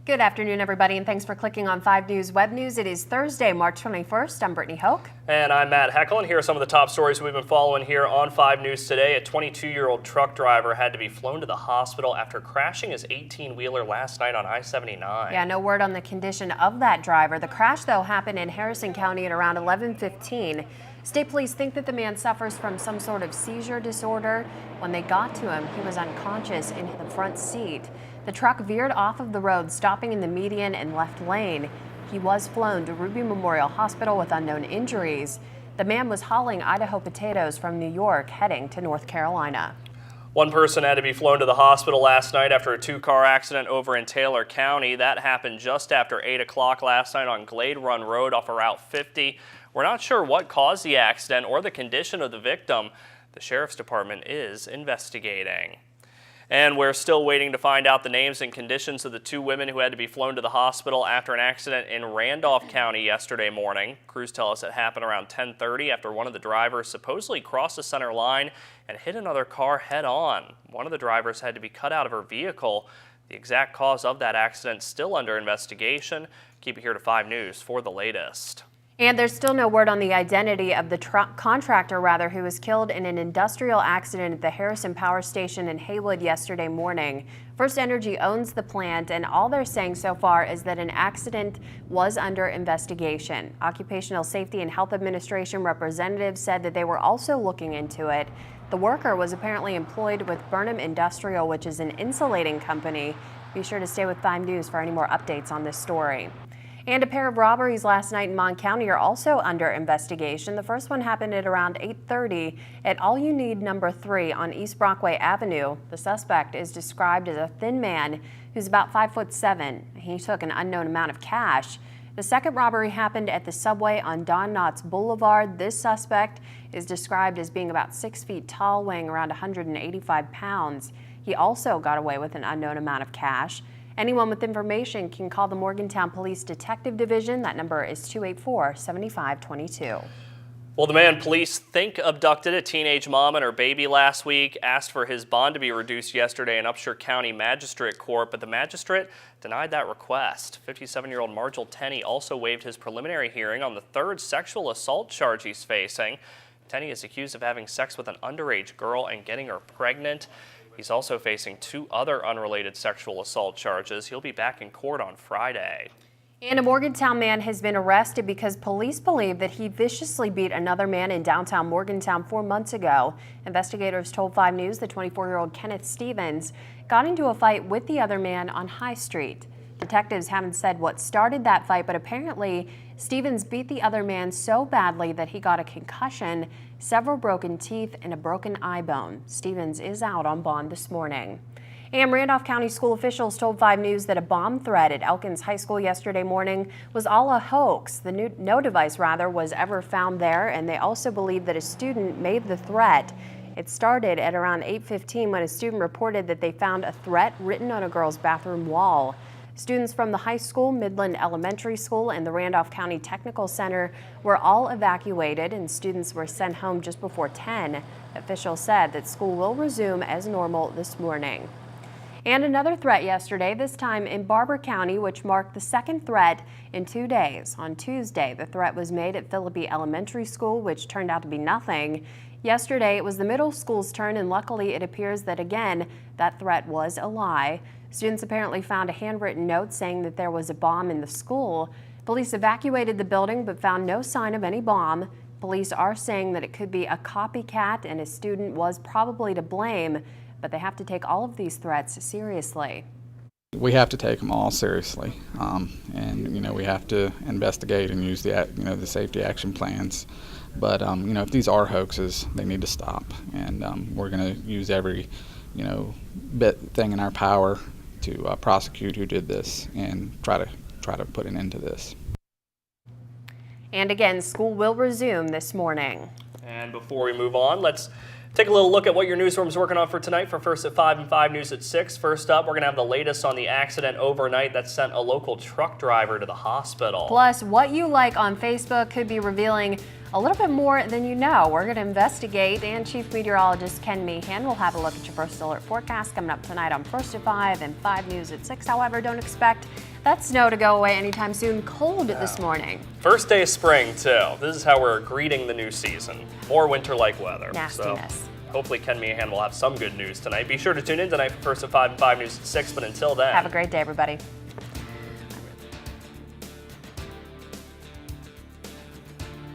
Good afternoon, everybody, and thanks for clicking on 5 News Web News. It is Thursday, March 21st. I'm Brittany Hoke. And I'm Matt Heckel, and here are some of the top stories we've been following here on 5 News today. A 22-year-old truck driver had to be flown to the hospital after crashing his 18-wheeler last night on I-79. Yeah, no word on the condition of that driver. The crash, though, happened in Harrison County at around 11:15. State police think that the man suffers from some sort of seizure disorder. When they got to him, he was unconscious in the front seat. The truck veered off of the road, stopping in the median and left lane. He was flown to Ruby Memorial Hospital with unknown injuries. The man was hauling Idaho potatoes from New York, heading to North Carolina. One person had to be flown to the hospital last night after a two-car accident over in Taylor County. That happened just after 8 o'clock last night on Glade Run Road off of Route 50. We're not sure what caused the accident or the condition of the victim. The Sheriff's Department is investigating. And we're still waiting to find out the names and conditions of the two women who had to be flown to the hospital after an accident in Randolph County yesterday morning. Crews tell us it happened around 10:30 after one of the drivers supposedly crossed the center line and hit another car head on. One of the drivers had to be cut out of her vehicle. The exact cause of that accident still under investigation. Keep it here to 5 News for the latest. And there's still no word on the identity of the contractor who was killed in an industrial accident at the Harrison Power Station in Haywood yesterday morning. First Energy owns the plant, and all they're saying so far is that an accident was under investigation. Occupational Safety and Health Administration representatives said that they were also looking into it. The worker was apparently employed with Burnham Industrial, which is an insulating company. Be sure to stay with 5 News for any more updates on this story. And a pair of robberies last night in Mon County are also under investigation. The first one happened at around 8:30 at All You Need number 3 on East Brockway Avenue. The suspect is described as a thin man who's about 5'7". He took an unknown amount of cash. The second robbery happened at the subway on Don Knotts Boulevard. This suspect is described as being about 6 feet tall, weighing around 185 pounds. He also got away with an unknown amount of cash. Anyone with information can call the Morgantown Police Detective Division. That number is 284-7522. Well, the man police think abducted a teenage mom and her baby last week asked for his bond to be reduced yesterday in Upshur County Magistrate Court, but the magistrate denied that request. 57-year-old Margel Tenney also waived his preliminary hearing on the third sexual assault charge he's facing. Tenney is accused of having sex with an underage girl and getting her pregnant. He's also facing 2 other unrelated sexual assault charges. He'll be back in court on Friday. And a Morgantown man has been arrested because police believe that he viciously beat another man in downtown Morgantown 4 months ago. Investigators told 5 News the 24-year-old Kenneth Stevens got into a fight with the other man on High Street. Detectives haven't said what started that fight, but apparently Stevens beat the other man so badly that he got a concussion, several broken teeth, and a broken eye bone. Stevens is out on bond this morning. And Randolph County school officials told 5 News that a bomb threat at Elkins High School yesterday morning was all a hoax. No device was ever found there, and they also believe that a student made the threat. It started at around 8:15 when a student reported that they found a threat written on a girl's bathroom wall. Students from the high school, Midland Elementary School, and the Randolph County Technical Center were all evacuated, and students were sent home just before 10. Officials said that school will resume as normal this morning. And another threat yesterday, this time in Barber County, which marked the second threat in 2 days. On Tuesday, the threat was made at Philippi Elementary School, which turned out to be nothing. Yesterday, it was the middle school's turn, and luckily it appears that, again, that threat was a lie. Students apparently found a handwritten note saying that there was a bomb in the school. Police evacuated the building but found no sign of any bomb. Police are saying that it could be a copycat and a student was probably to blame, but they have to take all of these threats seriously. We have to take them all seriously, and we have to investigate and use the safety action plans. But if these are hoaxes, they need to stop, and we're going to use every bit thing in our power to prosecute who did this and try to put an end to this. And again, school will resume this morning. And before we move on, let's take a little look at what your newsroom's working on for tonight for First at 5 and 5 News at 6. First up, we're going to have the latest on the accident overnight that sent a local truck driver to the hospital. Plus, what you like on Facebook could be revealing a little bit more than you know. We're going to investigate, and Chief Meteorologist Ken Meehan will have a look at your First Alert forecast coming up tonight on First at 5 and 5 News at 6. However, don't expect that snow to go away anytime soon. Cold this morning. First day of spring, too. This is how we're greeting the new season. More winter-like weather. Nastiness. So hopefully Ken Meehan will have some good news tonight. Be sure to tune in tonight for First at 5 and 5 News at 6, but until then, Have a great day, everybody.